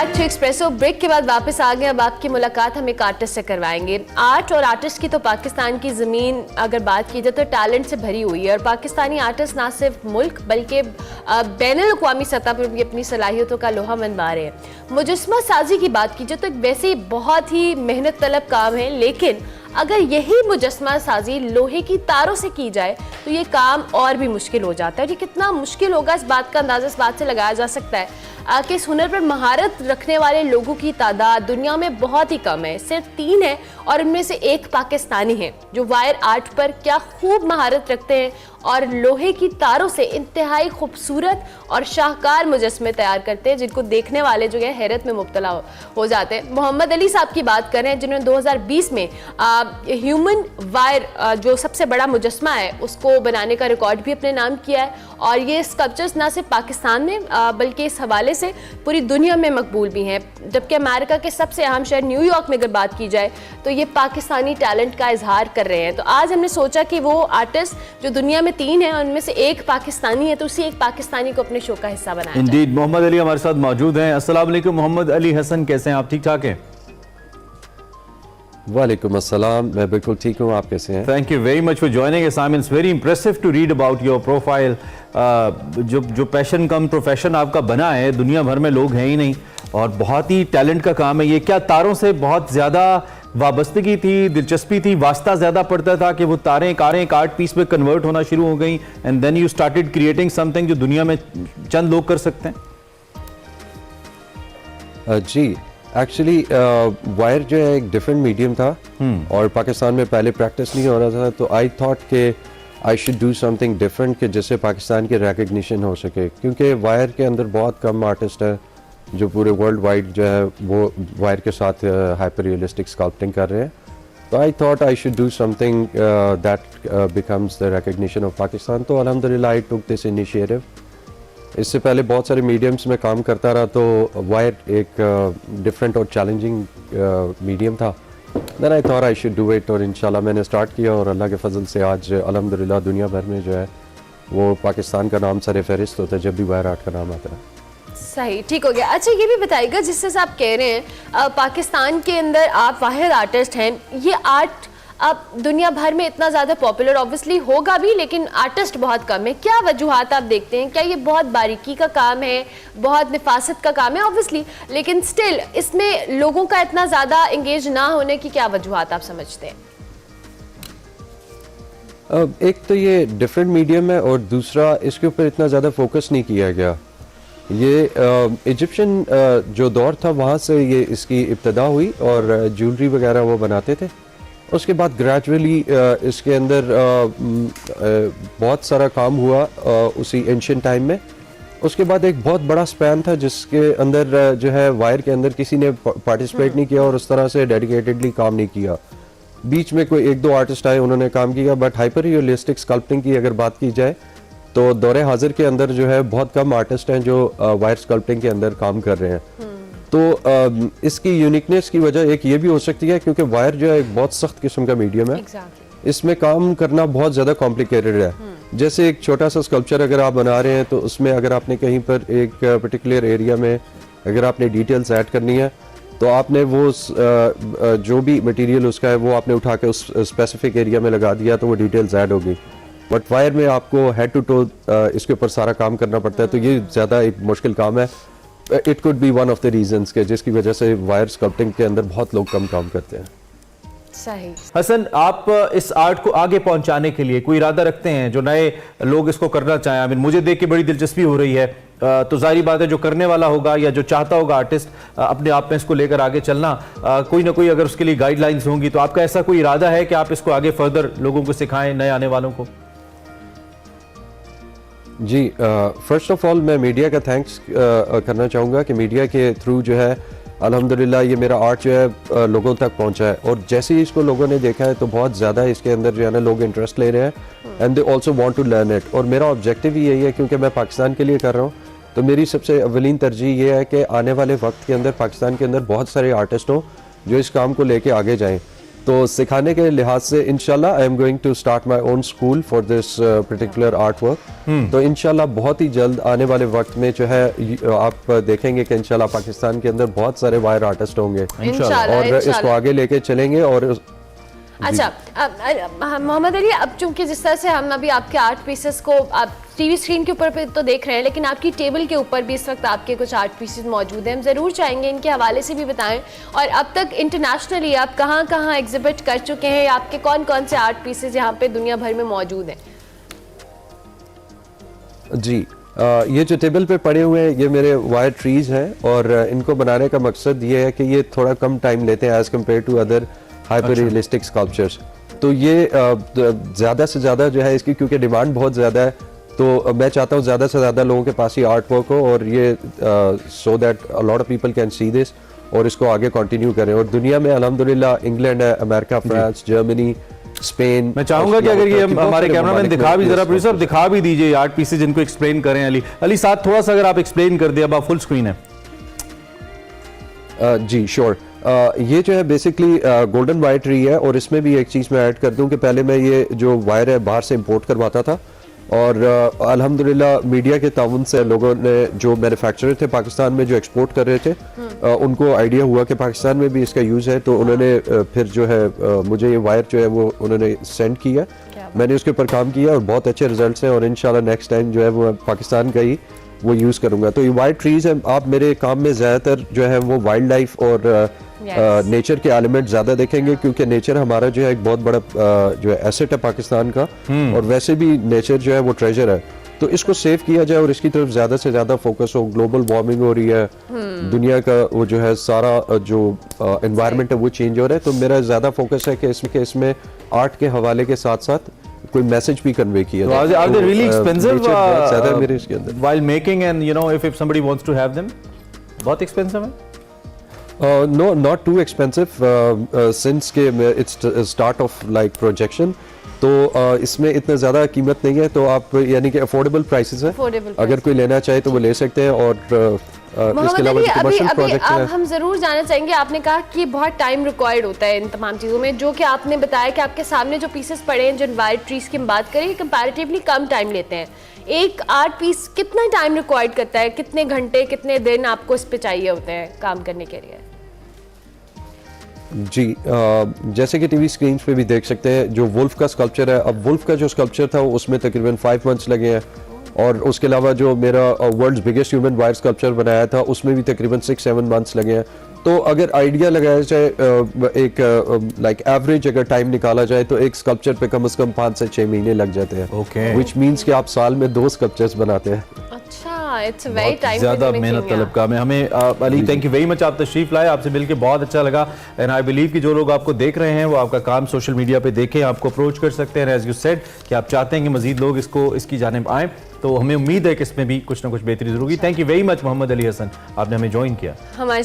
Back to espresso. Break के बाद वापस आ गए। अब आपकी मुलाकात हम एक आर्टिस्ट से करवाएंगे। आर्ट और आर्टिस्ट की तो पाकिस्तान की ज़मीन अगर बात की जाए तो टैलेंट से भरी हुई है और पाकिस्तानी आर्टिस्ट ना सिर्फ मुल्क बल्कि बैनुल-अक़वामी सतह पर भी अपनी सलाहियतों का लोहा मनवा रहे हैं। मुजस्मा साजी की बात की जाए तो वैसे ही बहुत ही मेहनत तलब काम है, लेकिन अगर यही मुजस्मा साजी लोहे की तारों से की जाए तो ये काम और भी मुश्किल हो जाता है। और ये कितना मुश्किल होगा इस बात का अंदाज़ा इस बात से लगाया जा सकता है कि इस हुनर पर महारत रखने वाले लोगों की तादाद दुनिया में बहुत ही कम है, सिर्फ 3 है और उनमें से एक पाकिस्तानी है जो वायर आर्ट पर क्या खूब महारत रखते हैं और लोहे की तारों से इंतहाई खूबसूरत और शाहकार मुजस्मे तैयार करते हैं जिनको देखने वाले जो है हैरत में मुब्तला हो जाते हैं। मोहम्मद अली साहब की बात करें जिन्होंने 2020 में ह्यूमन वायर जो सबसे बड़ा मुजस्मा है उसको बनाने का रिकॉर्ड भी अपने नाम किया है और ये स्कल्पचर्स ना सिर्फ पाकिस्तान में बल्कि इस हवाले से पूरी दुनिया में मकबूल भी हैं। जबकि अमेरिका के सबसे अहम शहर न्यूयॉर्क में अगर बात की जाए तो ये पाकिस्तानी टैलेंट का इजहार कर रहे हैं। तो आज हमने सोचा कि वो आर्टिस्ट जो दुनिया में 3 हैं उनमें से एक पाकिस्तानी है तो उसी एक पाकिस्तानी को अपने शो का हिस्सा बनाया। इंडीड मोहम्मद अली हमारे साथ मौजूद हैं। अस्सलाम वालेकुम मोहम्मद अली हसन, कैसे हैं आप? ठीक ठाक हैं? वालेकुम अस्सलाम, मैं बिल्कुल ठीक हूँ, आप कैसे हैं? Thank you very much for joining us. I it's very impressive to read about your profile. जो पैशन कम प्रोफेशन आपका बना है, दुनिया भर में लोग हैं ही नहीं और बहुत ही टैलेंट का काम है ये। क्या तारों से बहुत ज़्यादा वाबस्तगी थी, दिलचस्पी थी, वास्ता ज़्यादा पड़ता था कि वो तारें कारें एक आर्ट पीस में कन्वर्ट होना शुरू हो गई and then you started creating something जो दुनिया में चंद लोग कर सकते हैं? जी एक्चुअली वायर जो है एक डिफरेंट मीडियम था और पाकिस्तान में पहले प्रैक्टिस नहीं हो रहा था, तो आई थॉट कि आई शुड डू समथिंग डिफरेंट कि जिससे पाकिस्तान की रिकग्निशन हो सके, क्योंकि वायर के अंदर बहुत कम आर्टिस्ट है जो पूरे वर्ल्ड वाइड जो है वो वायर के साथ हाइपर रियलिस्टिक स्कल्पटिंग कर रहे हैं। तो आई thought I should do something that becomes the recognition of Pakistan. तो अल्हम्दुलिल्लाह आई टुक दिस इनिशिएटिव। इससे पहले बहुत सारे मीडियम्स में काम करता रहा तो वायर एक डिफरेंट और चैलेंजिंग मीडियम था। Then I thought I should do it और इंशाल्लाह मैंने स्टार्ट किया और अल्लाह के फजल से आज अल्हम्दुलिल्लाह दुनिया भर में जो है वो पाकिस्तान का नाम सर फहरिस्त होता है जब भी वायर आर्ट का नाम आता है। सही, ठीक हो गया। अच्छा ये भी बताइएगा जिससे आप कह रहे हैं पाकिस्तान के अंदर आप वाहिद आर्टिस्ट हैं, ये आर्ट अब दुनिया भर में इतना ज़्यादा पॉपुलर ऑब्वियसली होगा भी लेकिन आर्टिस्ट बहुत कम है, क्या वजूहात आप देखते हैं? क्या ये बहुत बारीकी का काम है, बहुत निफासत का काम है ऑब्वियसली, लेकिन स्टिल इसमें लोगों का इतना ज़्यादा इंगेज ना होने की क्या वजूहात आप समझते हैं? एक तो ये डिफरेंट मीडियम है और दूसरा इसके ऊपर इतना ज़्यादा फोकस नहीं किया गया। ये इजिप्शियन जो दौर था वहाँ से ये इसकी इब्तदा हुई और ज्वेलरी वगैरह वो बनाते थे। उसके बाद ग्रेजुअली इसके अंदर बहुत सारा काम हुआ उसी एंशिएंट टाइम में। उसके बाद एक बहुत बड़ा स्पैन था जिसके अंदर जो है वायर के अंदर किसी ने पार्टिसिपेट नहीं किया और उस तरह से डेडिकेटेडली काम नहीं किया। बीच में कोई 1-2 आर्टिस्ट आए, उन्होंने काम किया, बट हाइपर रियलिस्टिक स्कल्पटिंग की अगर बात की जाए तो दौरे हाजिर के अंदर जो है बहुत कम आर्टिस्ट हैं जो वायर स्कल्पटिंग के अंदर काम कर रहे हैं। तो इसकी यूनिकनेस की वजह एक ये भी हो सकती है क्योंकि वायर जो है एक बहुत सख्त किस्म का मीडियम है। इसमें काम करना बहुत ज़्यादा कॉम्प्लिकेटेड है। जैसे एक छोटा सा स्कल्पचर अगर आप बना रहे हैं तो उसमें अगर आपने कहीं पर एक पर्टिकुलर एरिया में अगर आपने डिटेल्स ऐड करनी है तो आपने वो जो भी मटेरियल उसका है वो आपने उठा के उस स्पेसिफिक एरिया में लगा दिया तो वो डिटेल्स ऐड होगी। बट वायर में आपको हेड टू टो इसके ऊपर सारा काम करना पड़ता है, तो ये ज़्यादा एक मुश्किल काम है। It could be one of the reasons के जिसकी वजह से वायर स्कल्पटिंग के अंदर बहुत लोग कम काम करते हैं। सही। हसन, आप इस आर्ट को आगे पहुंचाने के लिए कोई इरादा रखते हैं जो नए लोग इसको करना चाहें? आई मीन मुझे देख के बड़ी दिलचस्पी हो रही है, तो जाहिर बात है जो करने वाला होगा या जो चाहता होगा आर्टिस्ट अपने आप में इसको लेकर आगे चलना, कोई ना कोई अगर उसके लिए गाइडलाइंस होंगी, तो आपका ऐसा कोई इरादा है कि आप इसको आगे फर्दर लोगों को सिखाएं, नए आने वालों को? जी, फर्स्ट ऑफ ऑल मैं मीडिया का थैंक्स करना चाहूँगा कि मीडिया के थ्रू जो है अल्हम्दुलिल्लाह ये मेरा आर्ट जो है लोगों तक पहुँचा है और जैसे ही इसको लोगों ने देखा है तो बहुत ज़्यादा इसके अंदर जो है ना लोग इंटरेस्ट ले रहे हैं and they also want to learn it. और मेरा ऑब्जेक्टिव ही यही है क्योंकि मैं पाकिस्तान के लिए कर रहा हूँ, तो मेरी सबसे अव्वलीन तरजीह ये है कि आने वाले वक्त के अंदर पाकिस्तान के अंदर बहुत सारे आर्टिस्ट हों जो इस काम को लेके आगे जाएँ। तो सिखाने के लिहाज से इंशाल्लाह I am going to start my own school for this particular art work. तो इंशाल्लाह बहुत ही जल्द आने वाले वक्त में जो है आप देखेंगे कि इंशाल्लाह पाकिस्तान के अंदर बहुत सारे वायर आर्टिस्ट होंगे इंशाल्लाह, और इसको इंशाल्लाह। आगे लेके चलेंगे। और अच्छा, मोहम्मद अली, अब चूंकि जिस तरह से हम अभी आपके आर्ट पीसेस को आप टीवी स्क्रीन के ऊपर पे तो देख रहे हैं, लेकिन आपकी टेबल के ऊपर भी इस वक्त आपके कुछ आर्ट पीसेस मौजूद हैं, हम ज़रूर चाहेंगे इनके हवाले से भी बताएं। और अब तक इंटरनेशनली आप कहाँ कहाँ एग्जिबिट कर चुके हैं, आपके कौन कौन से आर्ट पीसेस यहाँ पे दुनिया भर में मौजूद हैं? जी, ये जो टेबल पे पड़े हुए हैं ये मेरे वायर ट्रीज हैं, और इनको बनाने का मकसद ये है कि ये थोड़ा कम टाइम लेते हैं as compare to other hyper realistic sculptures. तो ये ज़्यादा से ज़्यादा जो है इसकी, क्योंकि डिमांड बहुत ज़्यादा है, तो मैं चाहता हूँ ज़्यादा से ज़्यादा लोगों के पास ये आर्ट वर्क हो, और ये so that a lot of people can see this और इसको आगे कंटिन्यू करें। और दुनिया में अल्हम्दुलिल्लाह इंग्लैंड है, अमेरिका, फ्रांस, जर्मनी, स्पेन। मैं चाहूंगा कि अगर ये हमारे कैमरामैन दिखा भी, जरा प्रोड्यूसर दिखा भी दीजिए आर्ट पीसेस जिनको एक्सप्लेन करें। अली साथ थोड़ा सा अगर आप एक्सप्लेन कर दिया, अब फुल स्क्रीन है। जी श्योर। ये जो है बेसिकली गोल्डन वायर ट्री है, और इसमें भी एक चीज़ मैं ऐड कर दूं कि पहले मैं ये जो वायर है बाहर से इंपोर्ट करवाता था, और अल्हम्दुलिल्लाह मीडिया के ताउन से लोगों ने, जो मैन्युफैक्चरर थे पाकिस्तान में जो एक्सपोर्ट कर रहे थे, उनको आइडिया हुआ कि पाकिस्तान में भी इसका यूज़ है, तो उन्होंने फिर जो है मुझे ये वायर जो है वो उन्होंने सेंड किया। मैंने उसके ऊपर काम किया और बहुत अच्छे रिजल्ट्स हैं, और इंशाल्लाह नेक्स्ट टाइम जो है वो पाकिस्तान का ही वो यूज़ करूँगा। तो ये वाइल्ड ट्रीज है, आप मेरे काम में ज़्यादातर जो है वो वाइल्ड लाइफ और नेचर के एलिमेंट ज़्यादा देखेंगे, क्योंकि नेचर हमारा जो है एक बहुत बड़ा जो है एसेट है पाकिस्तान का, और वैसे भी नेचर जो है वो ट्रेजर है। तो इसको सेव किया जाए और इसकी तरफ ज़्यादा से ज़्यादा फोकस हो। ग्लोबल वार्मिंग हो रही है, दुनिया का वो जो है सारा जो एनवायरनमेंट है वो चेंज हो रहा है, तो मेरा ज़्यादा फोकस है कि इसमें आर्ट के हवाले के साथ साथ कोई मैसेज भी कन्वे किया जाए। Are they really expensive ज़्यादा मेरे इसके अंदर while making, and you know if somebody wants to have them? बहुत expensive है? No, not too expensive since के it's start of like projection, तो इसमें इतना ज़्यादा कीमत नहीं है, तो आप यानी कि अफोर्डेबल प्राइसेस है, अगर कोई लेना चाहे तो वो ले सकते हैं। और इसके अलावा कमर्शियल प्रोजेक्ट है। हम जरूर जानना चाहेंगे, आपने कहा कि बहुत टाइम रिक्वायर्ड होता है इन तमाम चीज़ों में, जो कि आपने बताया कि आपके सामने जो पीसेस पड़े हैं, जिन वायर ट्रीज की हम बात करें, कंपैरेटिवली कम टाइम लेते हैं। एक आर्ट पीस कितना टाइम रिक्वायर्ड करता है, कितने घंटे कितने दिन आपको इस पे चाहिए होते हैं काम करने के लिए? जी, जैसे कि टीवी स्क्रीन पे भी देख सकते हैं, जो वुल्फ का स्कल्पचर है, अब वुल्फ का जो स्कल्पचर था उसमें तकरीबन 5 मंथ्स लगे हैं, और उसके अलावा जो मेरा world's biggest human wire sculpture बनाया था उसमें भी तकरीबन 6-7 मंथ्स लगे हैं। तो अगर आइडिया लगाया जाए, एक लाइक एवरेज अगर टाइम निकाला जाए, तो एक स्कल्पचर पे कम से कम 5 से 6 महीने लग जाते हैं। Okay. विच मीन्स कि आप साल में 2 स्कल्पचर्स बनाते हैं। अच्छा, इट्स वेरी टाइम ज़्यादा मेहनत तलब काम है। हमें Ali, thank you very much, आप तशरीफ लाए, आपसे मिलकर बहुत अच्छा लगा। एंड आई बिलीव कि जो लोग आपको देख रहे हैं वो आपका काम सोशल मीडिया पे देखें, आपको अप्रोच कर सकते हैं। एज यू सेड कि आप चाहते हैं कि मजीद लोग इसकी जानिब आएँ, तो हमें उम्मीद है कि इसमें भी कुछ ना कुछ बेहतरी जरूर होगी। Thank you very much Mohammad Ali Hasan, आपने हमें ज्वाइन किया। हमारे